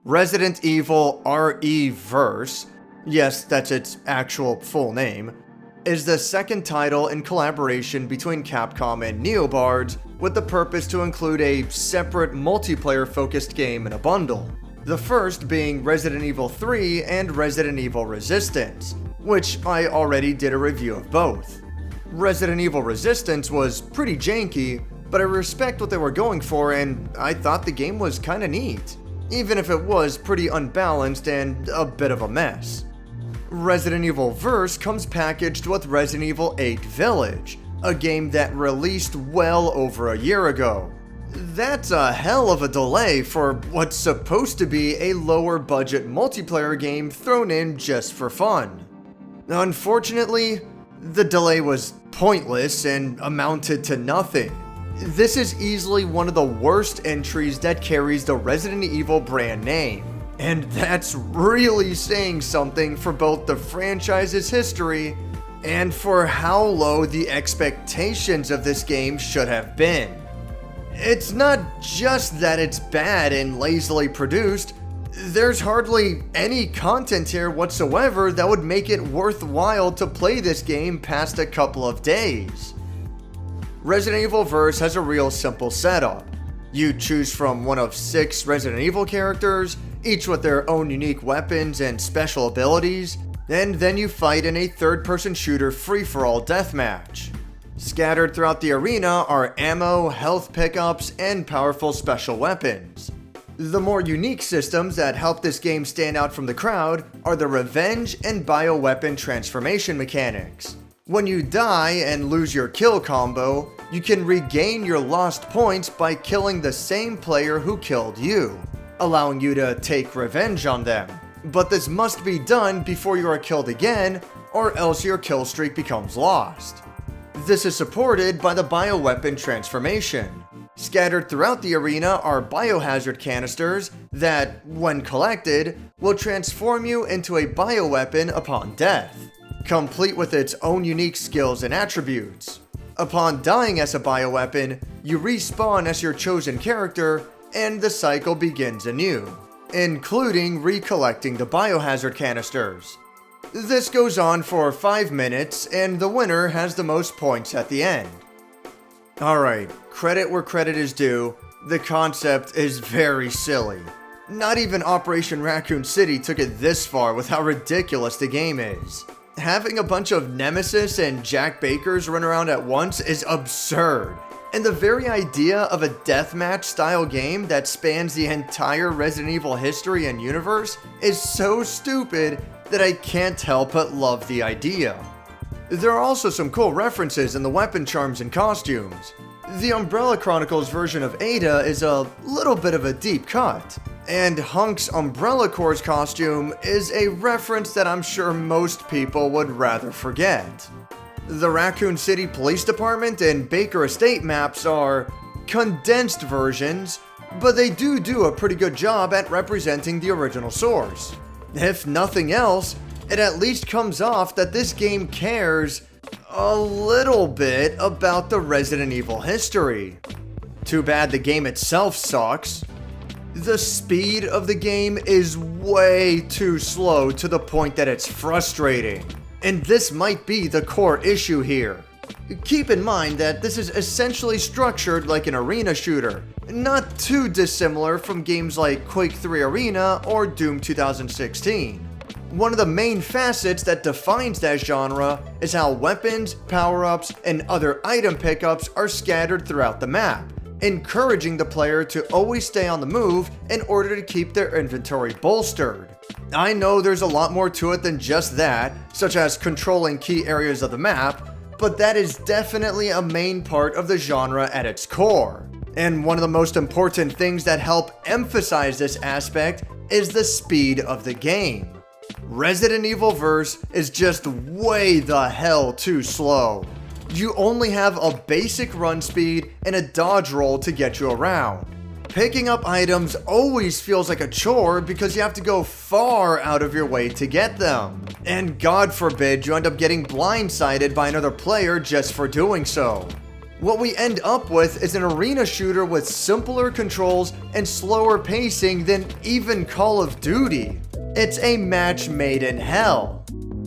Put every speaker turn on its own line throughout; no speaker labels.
Resident Evil RE-Verse, yes, that's its actual full name, is the second title in collaboration between Capcom and Neobards with the purpose to include a separate multiplayer-focused game in a bundle. The first being Resident Evil 3 and Resident Evil Resistance, which I already did a review of both. Resident Evil Resistance was pretty janky, but I respect what they were going for and I thought the game was kinda neat, even if it was pretty unbalanced and a bit of a mess. Resident Evil Verse comes packaged with Resident Evil 8 Village, a game that released well over a year ago. That's a hell of a delay for what's supposed to be a lower budget multiplayer game thrown in just for fun. Unfortunately, the delay was pointless and amounted to nothing. This is easily one of the worst entries that carries the Resident Evil brand name, and that's really saying something for both the franchise's history and for how low the expectations of this game should have been. It's not just that it's bad and lazily produced, there's hardly any content here whatsoever that would make it worthwhile to play this game past a couple of days. Resident Evil Verse has a real simple setup. You choose from one of 6 Resident Evil characters, each with their own unique weapons and special abilities, and then you fight in a third-person shooter free-for-all deathmatch. Scattered throughout the arena are ammo, health pickups, and powerful special weapons. The more unique systems that help this game stand out from the crowd are the revenge and bioweapon transformation mechanics. When you die and lose your kill combo, you can regain your lost points by killing the same player who killed you, allowing you to take revenge on them. But this must be done before you are killed again, or else your kill streak becomes lost. This is supported by the bioweapon transformation. Scattered throughout the arena are biohazard canisters that, when collected, will transform you into a bioweapon upon death, complete with its own unique skills and attributes. Upon dying as a bioweapon, you respawn as your chosen character, and the cycle begins anew, including recollecting the biohazard canisters. This goes on for 5 minutes, and the winner has the most points at the end. Alright, credit where credit is due, the concept is very silly. Not even Operation Raccoon City took it this far with how ridiculous the game is. Having a bunch of Nemesis and Jack Bakers run around at once is absurd, and the very idea of a deathmatch style game that spans the entire Resident Evil history and universe is so stupid that I can't help but love the idea. There are also some cool references in the weapon charms and costumes. The Umbrella Chronicles version of Ada is a little bit of a deep cut, and Hunk's Umbrella Corps costume is a reference that I'm sure most people would rather forget. The Raccoon City Police Department and Baker Estate maps are condensed versions, but they do a pretty good job at representing the original source. If nothing else, it at least comes off that this game cares a little bit about the Resident Evil history. Too bad the game itself sucks. The speed of the game is way too slow to the point that it's frustrating, and this might be the core issue here. Keep in mind that this is essentially structured like an arena shooter, not too dissimilar from games like Quake 3 Arena or Doom 2016. One of the main facets that defines that genre is how weapons, power-ups, and other item pickups are scattered throughout the map, encouraging the player to always stay on the move in order to keep their inventory bolstered. I know there's a lot more to it than just that, such as controlling key areas of the map, but that is definitely a main part of the genre at its core. And one of the most important things that help emphasize this aspect is the speed of the game. Resident Evil Verse is just way the hell too slow. You only have a basic run speed and a dodge roll to get you around. Picking up items always feels like a chore because you have to go far out of your way to get them. And God forbid you end up getting blindsided by another player just for doing so. What we end up with is an arena shooter with simpler controls and slower pacing than even Call of Duty. It's a match made in hell.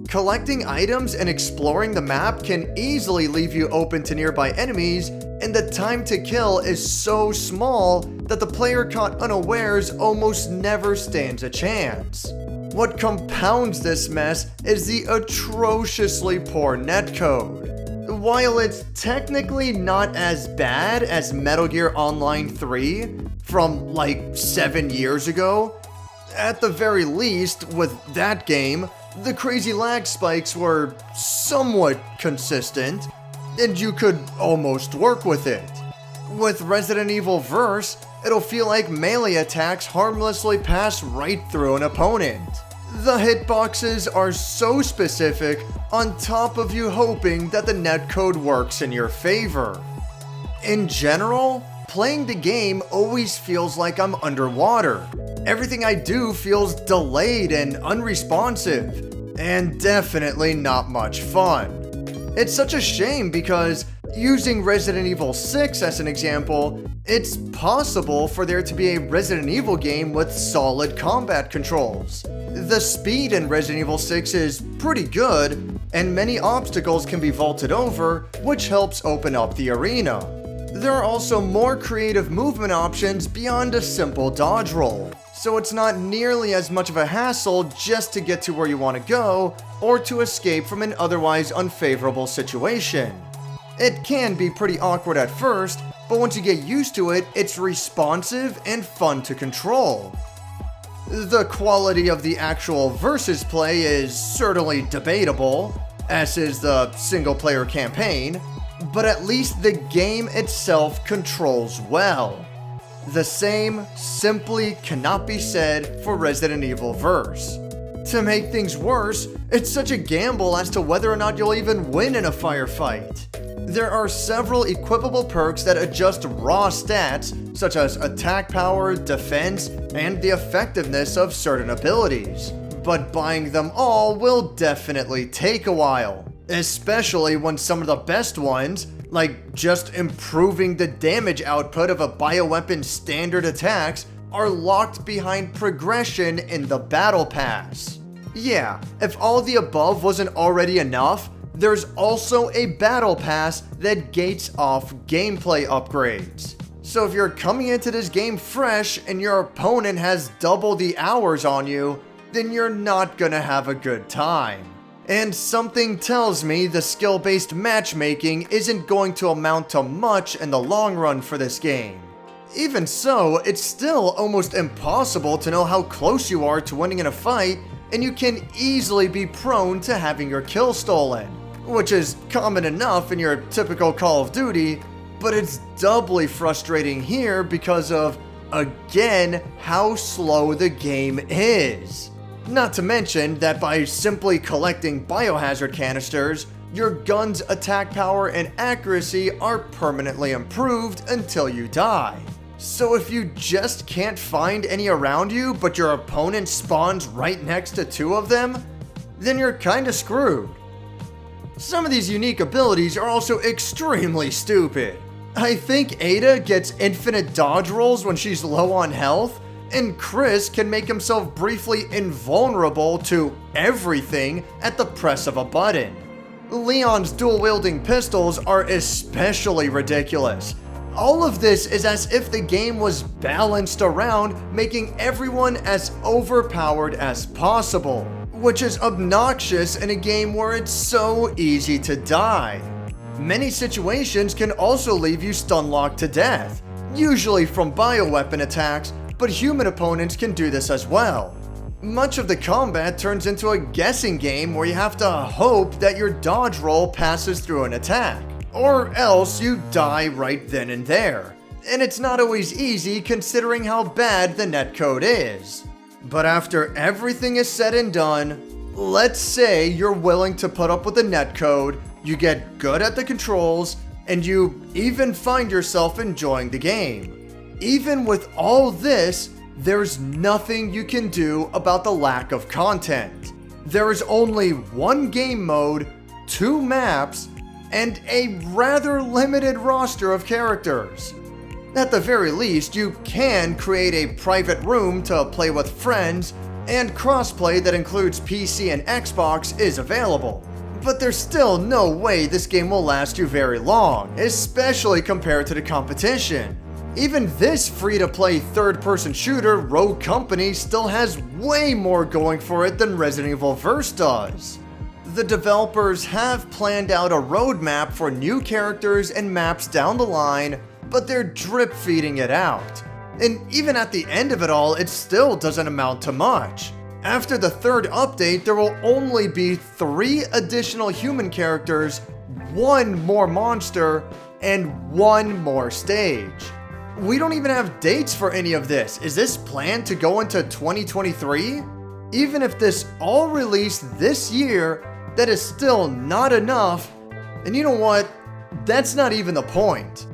Collecting items and exploring the map can easily leave you open to nearby enemies, and the time to kill is so small that the player caught unawares almost never stands a chance. What compounds this mess is the atrociously poor netcode. While it's technically not as bad as Metal Gear Online 3 from like 7 years ago, at the very least, with that game, the crazy lag spikes were somewhat consistent, and you could almost work with it. With Resident Evil Verse, it'll feel like melee attacks harmlessly pass right through an opponent. The hitboxes are so specific, on top of you hoping that the netcode works in your favor. In general, playing the game always feels like I'm underwater. Everything I do feels delayed and unresponsive, and definitely not much fun. It's such a shame because, using Resident Evil 6 as an example, it's possible for there to be a Resident Evil game with solid combat controls. The speed in Resident Evil 6 is pretty good, and many obstacles can be vaulted over, which helps open up the arena. There are also more creative movement options beyond a simple dodge roll, so it's not nearly as much of a hassle just to get to where you want to go, or to escape from an otherwise unfavorable situation. It can be pretty awkward at first, but once you get used to it, it's responsive and fun to control. The quality of the actual versus play is certainly debatable, as is the single-player campaign, but at least the game itself controls well. The same simply cannot be said for Resident Evil Verse. To make things worse, it's such a gamble as to whether or not you'll even win in a firefight. There are several equipable perks that adjust raw stats, such as attack power, defense, and the effectiveness of certain abilities. But buying them all will definitely take a while, especially when some of the best ones, like just improving the damage output of a bioweapon's standard attacks, are locked behind progression in the Battle Pass. Yeah, if all the above wasn't already enough, there's also a Battle Pass that gates off gameplay upgrades. So if you're coming into this game fresh and your opponent has double the hours on you, then you're not gonna have a good time. And something tells me the skill-based matchmaking isn't going to amount to much in the long run for this game. Even so, it's still almost impossible to know how close you are to winning in a fight, and you can easily be prone to having your kill stolen, which is common enough in your typical Call of Duty, but it's doubly frustrating here because of, again, how slow the game is. Not to mention that by simply collecting biohazard canisters, your gun's attack power and accuracy are permanently improved until you die. So if you just can't find any around you, but your opponent spawns right next to two of them, then you're kinda screwed. Some of these unique abilities are also extremely stupid. I think Ada gets infinite dodge rolls when she's low on health, and Chris can make himself briefly invulnerable to everything at the press of a button. Leon's dual-wielding pistols are especially ridiculous. All of this is as if the game was balanced around making everyone as overpowered as possible, which is obnoxious in a game where it's so easy to die. Many situations can also leave you stun-locked to death, usually from bioweapon attacks, but human opponents can do this as well. Much of the combat turns into a guessing game where you have to hope that your dodge roll passes through an attack, or else you die right then and there. And it's not always easy considering how bad the netcode is. But after everything is said and done, let's say you're willing to put up with the netcode, you get good at the controls, and you even find yourself enjoying the game. Even with all this, there's nothing you can do about the lack of content. There is only one game mode, 2 maps, and a rather limited roster of characters. At the very least, you can create a private room to play with friends, and crossplay that includes PC and Xbox is available. But there's still no way this game will last you very long, especially compared to the competition. Even this free-to-play third-person shooter, Rogue Company, still has way more going for it than Resident Evil Verse does. The developers have planned out a roadmap for new characters and maps down the line, but they're drip-feeding it out. And even at the end of it all, it still doesn't amount to much. After the third update, there will only be 3 additional human characters, 1 more monster, and 1 more stage. We don't even have dates for any of this. Is this planned to go into 2023? Even if this all released this year, that is still not enough. And you know what? That's not even the point.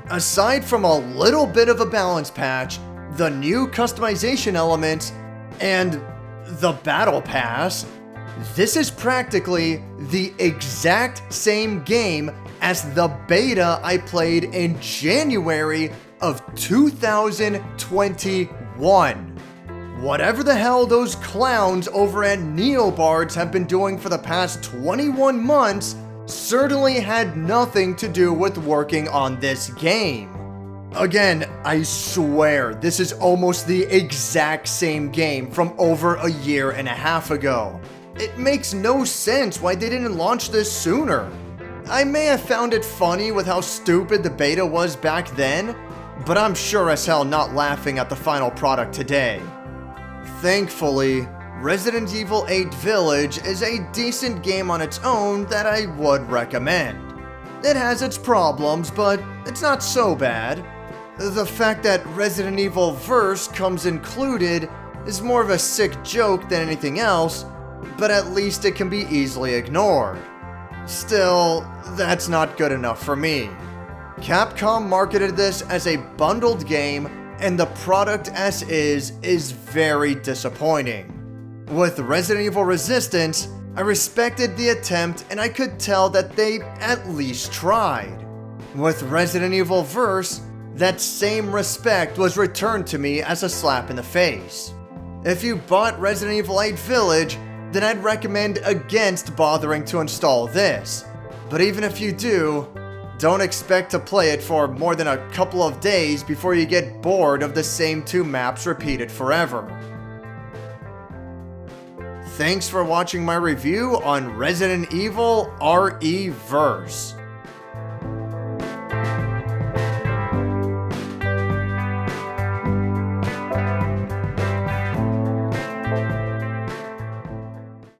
Aside from a little bit of a balance patch, the new customization elements, and the battle pass, this is practically the exact same game as the beta I played in January of 2021. Whatever the hell those clowns over at Neobards have been doing for the past 21 months certainly had nothing to do with working on this game. Again, I swear, this is almost the exact same game from over a year and a half ago. It makes no sense why they didn't launch this sooner. I may have found it funny with how stupid the beta was back then, but I'm sure as hell not laughing at the final product today. Thankfully, Resident Evil 8 Village is a decent game on its own that I would recommend. It has its problems, but it's not so bad. The fact that Resident Evil Verse comes included is more of a sick joke than anything else, but at least it can be easily ignored. Still, that's not good enough for me. Capcom marketed this as a bundled game, and the product as is very disappointing. With Resident Evil Resistance, I respected the attempt and I could tell that they at least tried. With Resident Evil Verse, that same respect was returned to me as a slap in the face. If you bought Resident Evil 8 Village, then I'd recommend against bothering to install this. But even if you do, don't expect to play it for more than a couple of days before you get bored of the same 2 maps repeated forever. Thanks for watching my review on Resident Evil RE Verse.